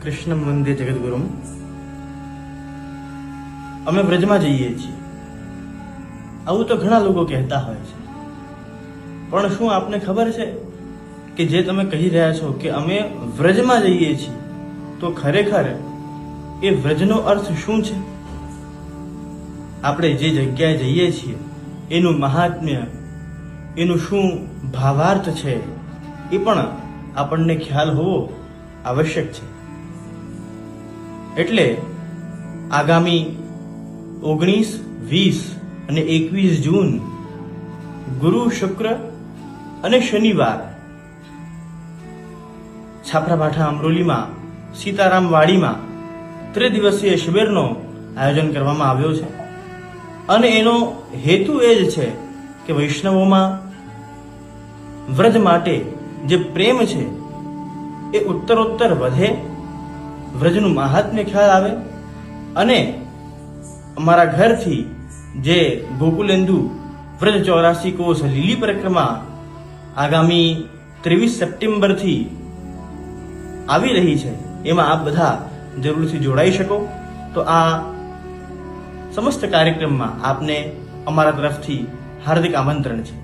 કૃષ્ણ વંદે જગદગુરુમ. અમે વ્રજમાં જઈએ છીએ, આવું તો ઘણા લોકો કહેતા હોય છે, પણ શું આપને ખબર છે કે જે તમે કહી રહ્યા છો કે અમે વ્રજમાં જઈએ છીએ, તો ખરેખર એ વ્રજનો અર્થ શું છે? આપણે જે જગ્યાએ જઈએ છીએ એનું મહાત્મ્ય, એનું શું ભાવાર્થ છે, એ પણ આપણને ખ્યાલ હોવો આવશ્યક છે. એટલે આગામી 19, 20 અને 21 જૂન ગુરુ, શુક્ર અને શનિવાર છાપરાભાઠા અમરોલીમાં સીતારામ વાડીમાં ત્રિદિવસીય શિબિરનો આયોજન કરવામાં આવ્યો છે. અને એનો હેતુ એ જ છે કે વૈષ્ણવોમાં વ્રજ માટે જે પ્રેમ છે એ ઉત્તરોત્તર વધે, વ્રજનું મહાત્મ્ય ખ્યાલ આવે, અને અમારા ઘરથી જે ગોકુલેન્દુ વ્રજ 84 કોષ લીલી પરિક્રમા આગામી 23 સપ્ટેમ્બરથી આવી રહી છે, એમાં આપ બધા જરૂરથી જોડાઈ શકો. તો આ સમસ્ત કાર્યક્રમમાં આપને અમારા તરફથી હાર્દિક આમંત્રણ છે.